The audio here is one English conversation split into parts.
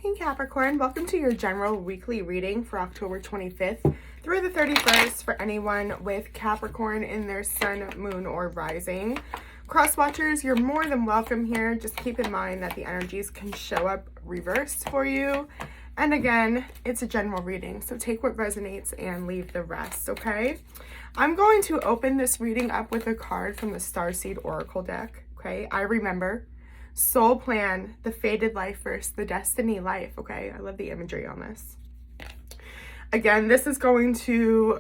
Hey Capricorn, welcome to your general weekly reading for October 25th through the 31st for anyone with Capricorn in their sun, moon, or rising. Cross watchers, you're more than welcome here. Just keep in mind that the energies can show up reversed for you. And again, it's a general reading, so take what resonates and leave the rest, okay? I'm going to open this reading up with a card from the Starseed Oracle deck, okay? I remember soul plan, the fated life versus the destiny life, okay? I love the imagery on this. Again, this is going to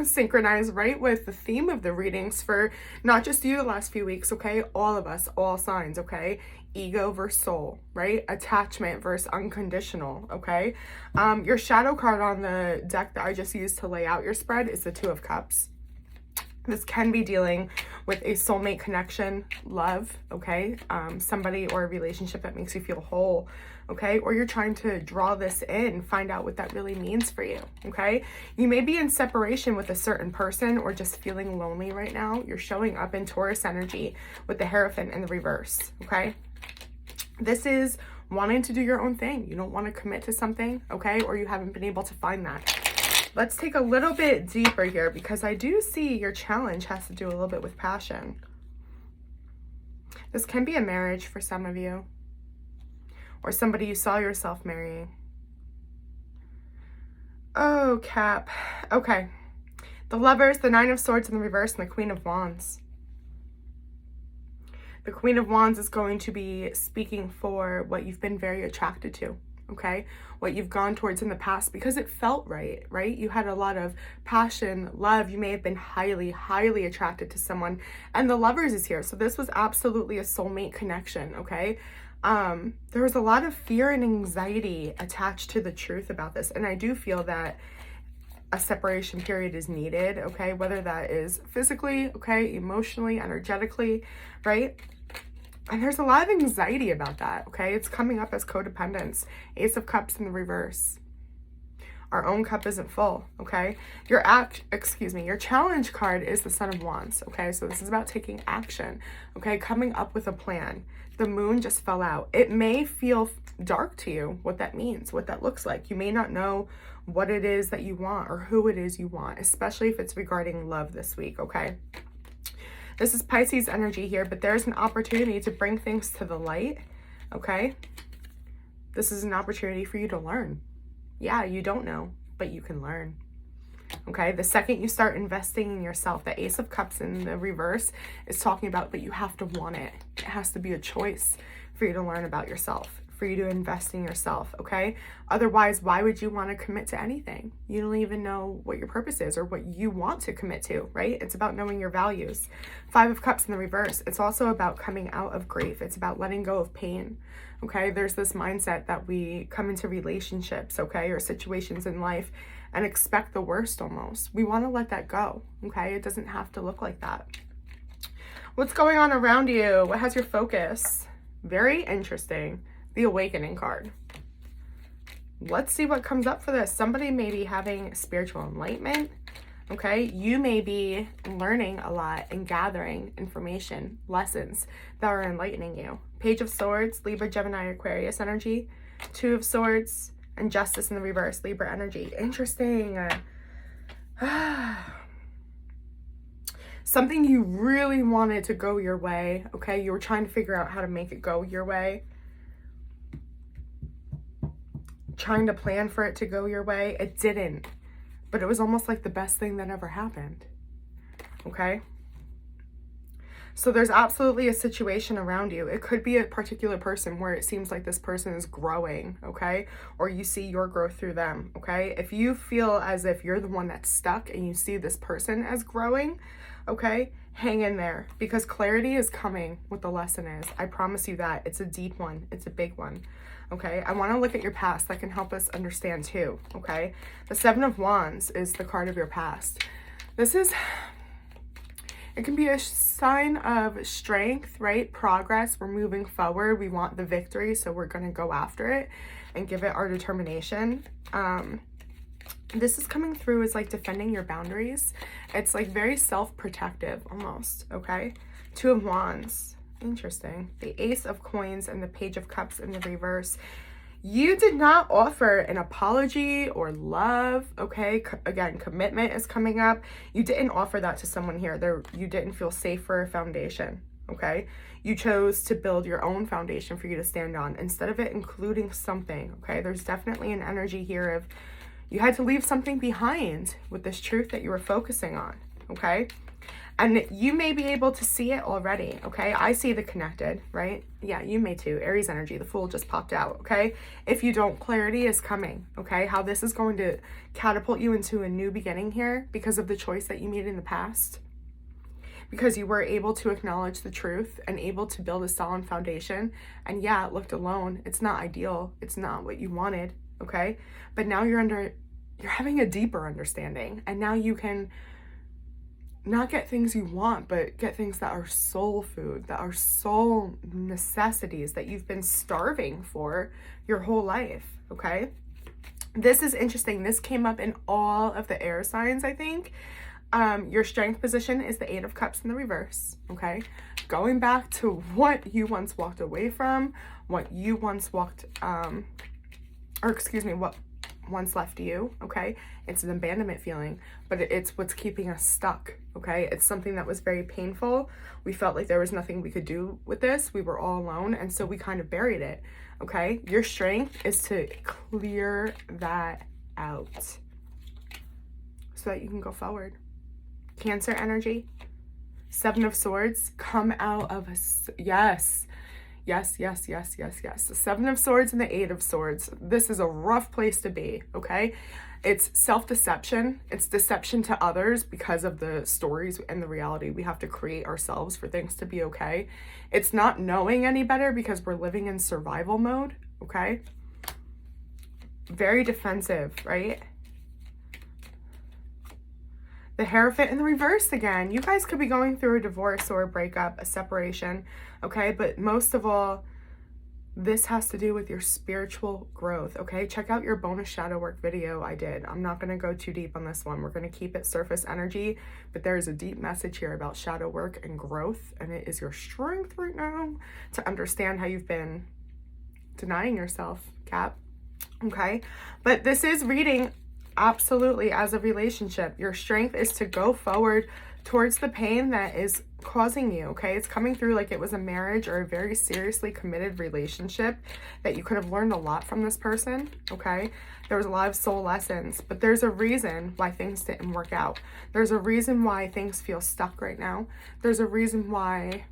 synchronize right with the theme of the readings for not just you the last few weeks, okay? All of us, all signs, okay? Ego versus soul, right? Attachment versus unconditional, okay? Your shadow card on the deck that I just used to lay out your spread is the Two of Cups. This can be dealing with a soulmate connection, love, okay? Somebody or a relationship that makes you feel whole, okay? Or you're trying to draw this in, find out what that really means for you, okay? You may be in separation with a certain person or just feeling lonely right now. You're showing up in Taurus energy with the Hierophant in the reverse, okay? This is wanting to do your own thing. You don't want to commit to something, okay? Or you haven't been able to find that. Let's take a little bit deeper here because I do see your challenge has to do a little bit with passion. This can be a marriage for some of you or somebody you saw yourself marrying. Oh, Cap. Okay. The Lovers, the Nine of Swords in the reverse, and the Queen of Wands. The Queen of Wands is going to be speaking for what you've been very attracted to. Okay, what you've gone towards in the past because it felt right? You had a lot of passion, love. You may have been highly, highly attracted to someone, and the Lovers is here. So this was absolutely a soulmate connection, okay? There was a lot of fear and anxiety attached to the truth about this, and I do feel that a separation period is needed, okay? Whether that is physically, okay, emotionally, energetically, right? And there's a lot of anxiety about that, okay? It's coming up as codependence. Ace of Cups in the reverse. Our own cup isn't full, okay? Your challenge card is the Sun of Wands, okay? So this is about taking action, okay? Coming up with a plan. The moon just fell out. It may feel dark to you, what that means, what that looks like. You may not know what it is that you want or who it is you want, especially if it's regarding love this week, okay? This is Pisces energy here, but there's an opportunity to bring things to the light, okay? This is an opportunity for you to learn. Yeah, you don't know, but you can learn, okay? The second you start investing in yourself, the Ace of Cups in the reverse is talking about that you have to want it. It has to be a choice for you to learn about yourself, for you to invest in yourself, okay? Otherwise, why would you want to commit to anything? You don't even know what your purpose is or what you want to commit to, right? It's about knowing your values. Five of Cups in the reverse. It's also about coming out of grief. It's about letting go of pain, okay? There's this mindset that we come into relationships, okay, or situations in life and expect the worst almost. We want to let that go, okay? It doesn't have to look like that. What's going on around you? What has your focus? Very interesting. The Awakening card. Let's see what comes up for this. Somebody may be having spiritual enlightenment, okay? You may be learning a lot and gathering information, lessons that are enlightening you. Page of Swords, Libra, Gemini, Aquarius energy. Two of Swords, and Justice in the reverse, Libra energy. Interesting. Something you really wanted to go your way, okay? You were trying to figure out how to make it go your way. Trying to plan for it to go your way. It didn't, but it was almost like the best thing that ever happened, okay? So there's absolutely a situation around you. It could be a particular person where it seems like this person is growing, okay? Or you see your growth through them, okay? If you feel as if you're the one that's stuck and you see this person as growing, okay, hang in there because clarity is coming. What the lesson is, I promise you that. It's a deep one. It's a big one. Okay, I want to look at your past. That can help us understand too, okay? The Seven of Wands is the card of your past. It can be a sign of strength, right? Progress. We're moving forward. We want the victory, so we're going to go after it and give it our determination. This is coming through as like defending your boundaries. It's like very self-protective almost, okay? Two of Wands. Interesting. The Ace of Coins and the Page of Cups in the reverse. You did not offer an apology or love, okay? Again, commitment is coming up. You didn't offer that to someone here. You didn't feel safe for a foundation, okay? You chose to build your own foundation for you to stand on instead of it including something, okay? There's definitely an energy here of you had to leave something behind with this truth that you were focusing on, okay? And you may be able to see it already, okay? I see the connected, right? Yeah, you may too. Aries energy, the Fool just popped out, okay? If you don't, clarity is coming, okay? How this is going to catapult you into a new beginning here because of the choice that you made in the past. Because you were able to acknowledge the truth and able to build a solid foundation. And yeah, it looked alone. It's not ideal. It's not what you wanted, okay? But now you're having a deeper understanding. And now you can not get things you want, but get things that are soul food, that are soul necessities that you've been starving for your whole life, okay? This is interesting. This came up in all of the air signs, I think. Your strength position is the 8 of Cups in the reverse, okay? Going back to what you once walked away from, what you once what once left you, okay? It's an abandonment feeling, but it's what's keeping us stuck, okay? It's something that was very painful. We felt like there was nothing we could do with this. We were all alone, and so we kind of buried it, okay? Your strength is to clear that out so that you can go forward. Cancer energy, 7 of Swords, come out of yes. The 7 of Swords and the 8 of Swords. This is a rough place to be, okay? It's self-deception. It's deception to others because of the stories and the reality we have to create ourselves for things to be okay. It's not knowing any better because we're living in survival mode, okay? Very defensive, right? The Hierophant in the reverse again. You guys could be going through a divorce or a breakup, a separation, okay? But most of all, this has to do with your spiritual growth, okay? Check out your bonus shadow work video I did. I'm not going to go too deep on this one. We're going to keep it surface energy, but there is a deep message here about shadow work and growth, and it is your strength right now to understand how you've been denying yourself, Cap, okay? But this is reading absolutely as a relationship. Your strength is to go forward towards the pain that is causing you, okay? It's coming through like it was a marriage or a very seriously committed relationship that you could have learned a lot from this person, okay? There was a lot of soul lessons, but there's a reason why things didn't work out. There's a reason why things feel stuck right now. There's a reason why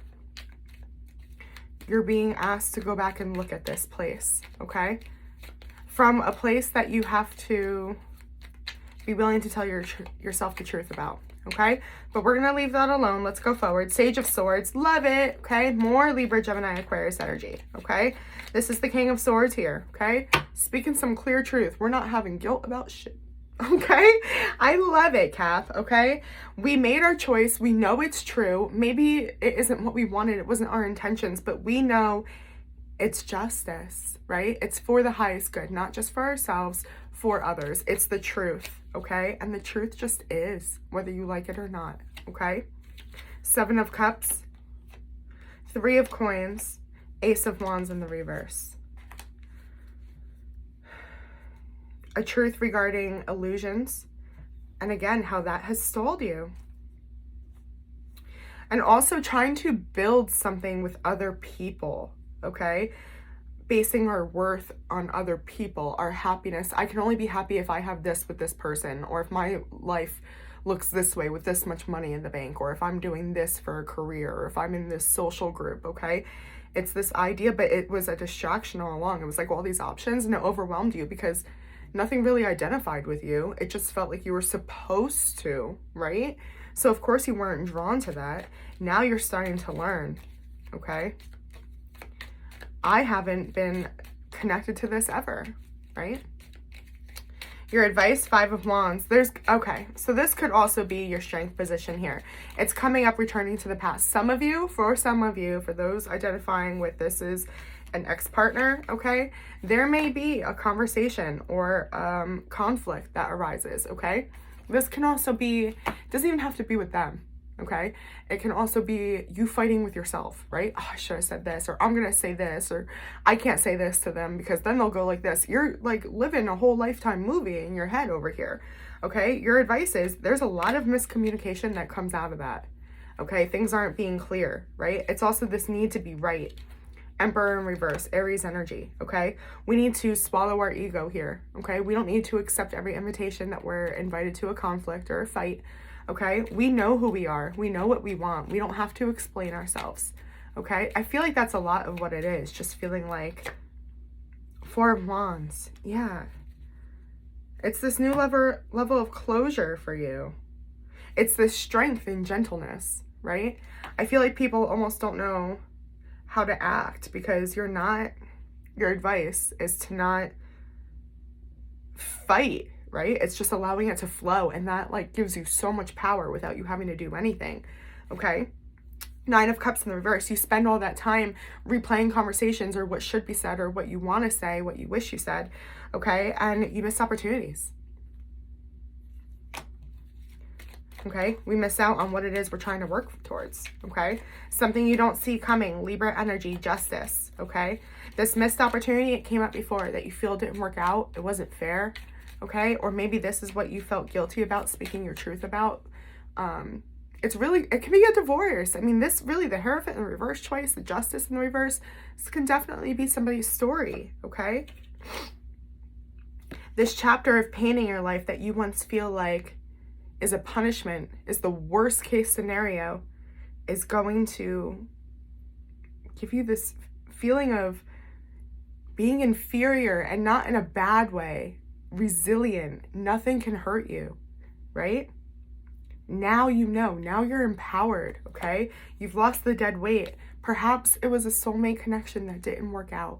you're being asked to go back and look at this place, okay? From a place that you have to be willing to tell yourself the truth about, okay? But we're gonna leave that alone. Let's go forward. Sage of Swords, love it, okay? More Libra, Gemini, Aquarius energy, okay? This is the King of Swords here, okay? Speaking some clear truth. We're not having guilt about shit, okay? I love it, Cap, okay? We made our choice. We know it's true. Maybe it isn't what we wanted. It wasn't our intentions, but we know it's justice, right? It's for the highest good, not just for ourselves, for others. It's the truth, okay? And the truth just is, whether you like it or not, okay? 7 of Cups, 3 of Coins, Ace of Wands in the reverse. A truth regarding illusions, and again, how that has stalled you. And also trying to build something with other people, okay? Basing our worth on other people, our happiness. I can only be happy if I have this with this person, or if my life looks this way with this much money in the bank, or if I'm doing this for a career, or if I'm in this social group, okay? It's this idea, but it was a distraction all along. It was like all these options, and it overwhelmed you because nothing really identified with you. It just felt like you were supposed to, right? So of course you weren't drawn to that. Now you're starting to learn, okay? I haven't been connected to this ever, right? Your advice, 5 of Wands. Okay, so this could also be your strength position here. It's coming up, returning to the past. For some of you, for those identifying with this is an ex-partner, okay? There may be a conversation or conflict that arises, okay? This can also be, doesn't even have to be with them, okay? It can also be you fighting with yourself, right? Oh, I should have said this, or I'm gonna say this, or I can't say this to them because then they'll go like this. You're like living a whole lifetime movie in your head over here, okay? Your advice is there's a lot of miscommunication that comes out of that, okay? Things aren't being clear, right? It's also this need to be right. Emperor in reverse, Aries energy, okay? We need to swallow our ego here, okay? We don't need to accept every invitation that we're invited to a conflict or a fight, okay? We know who we are. We know what we want. We don't have to explain ourselves, okay? I feel like that's a lot of what it is, just feeling like Four of Wands. Yeah. It's this new level of closure for you. It's this strength and gentleness, right? I feel like people almost don't know how to act because your advice is to not fight, right? It's just allowing it to flow, and that like gives you so much power without you having to do anything, okay? Nine of Cups in the reverse. You spend all that time replaying conversations or what should be said or what you want to say, what you wish you said, okay? And you miss opportunities. Okay, we miss out on what it is we're trying to work towards, okay? Something you don't see coming, Libra energy, Justice, okay? This missed opportunity, it came up before that you feel didn't work out, it wasn't fair, okay? Or maybe this is what you felt guilty about speaking your truth about. It can be a divorce. I mean, this really, the Hierophant in the reverse twice, the Justice in the reverse, this can definitely be somebody's story, okay? This chapter of pain in your life that you once feel like is a punishment, is the worst case scenario, is going to give you this feeling of being inferior, and not in a bad way, resilient. Nothing can hurt you, right? Now you know, now you're empowered, okay? You've lost the dead weight. Perhaps it was a soulmate connection that didn't work out,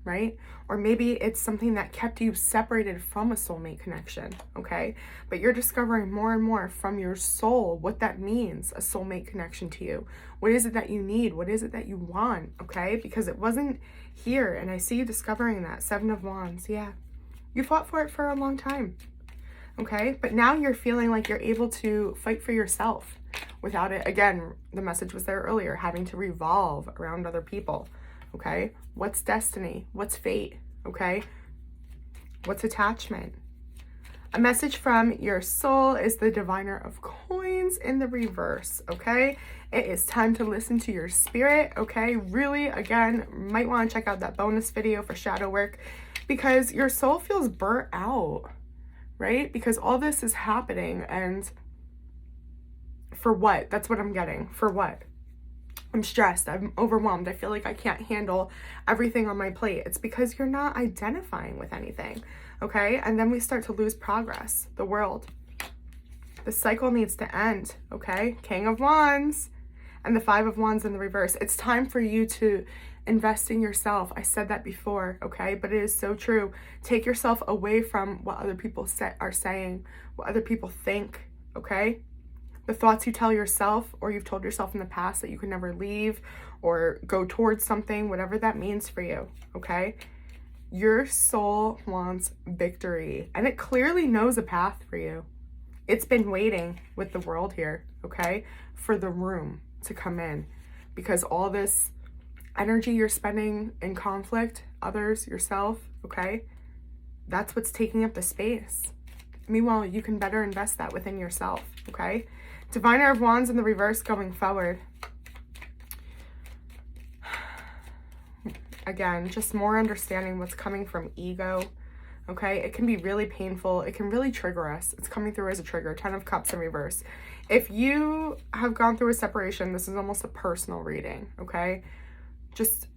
right? Or maybe it's something that kept you separated from a soulmate connection, okay? But you're discovering more and more from your soul what that means, a soulmate connection to you. What is it that you need? What is it that you want, okay? Because it wasn't here, and I see you discovering that. Seven of Wands, yeah. You fought for it for a long time, okay? But now you're feeling like you're able to fight for yourself without it. Again, the message was there earlier, having to revolve around other people. Okay, what's destiny? What's fate? Okay, what's attachment? A message from your soul is the Diviner of Coins in the reverse, okay? It is time to listen to your spirit, okay? Really, again, might want to check out that bonus video for shadow work because your soul feels burnt out, right? Because all this is happening, and for what? That's what I'm getting. For what? I'm stressed, I'm overwhelmed, I feel like I can't handle everything on my plate. It's because you're not identifying with anything, okay? And then we start to lose progress, the world. The cycle needs to end, okay? King of Wands and the Five of Wands in the reverse. It's time for you to invest in yourself. I said that before, okay? But it is so true. Take yourself away from what other people are saying, what other people think, okay? The thoughts you tell yourself, or you've told yourself in the past that you can never leave or go towards something, whatever that means for you, okay? Your soul wants victory, and it clearly knows a path for you. It's been waiting with the world here, okay, for the room to come in, because all this energy you're spending in conflict, others, yourself, okay, that's what's taking up the space. Meanwhile, you can better invest that within yourself, okay? Diviner of Wands in the reverse going forward. Again, just more understanding what's coming from ego, okay? It can be really painful. It can really trigger us. It's coming through as a trigger. Ten of Cups in reverse. If you have gone through a separation, this is almost a personal reading, okay? Just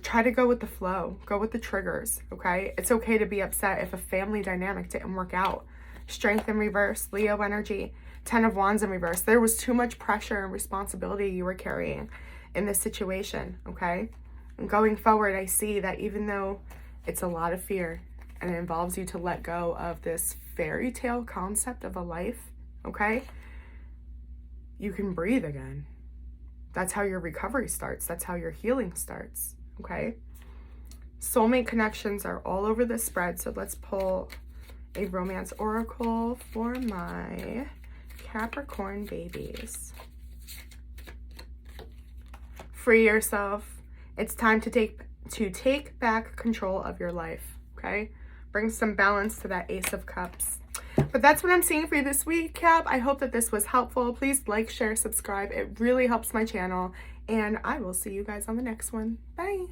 try to go with the flow. Go with the triggers, okay? It's okay to be upset if a family dynamic didn't work out. Strength in reverse, Leo energy. Ten of Wands in reverse. There was too much pressure and responsibility you were carrying in this situation, okay? And going forward, I see that even though it's a lot of fear and it involves you to let go of this fairy tale concept of a life, okay? You can breathe again. That's how your recovery starts. That's how your healing starts, okay? Soulmate connections are all over the spread, so let's pull a romance oracle for my Capricorn babies. Free yourself. It's time to take back control of your life, okay? Bring some balance to that Ace of Cups. But that's what I'm seeing for you this week, Cap. I hope that this was helpful. Please like, share, subscribe. It really helps my channel. And I will see you guys on the next one. Bye.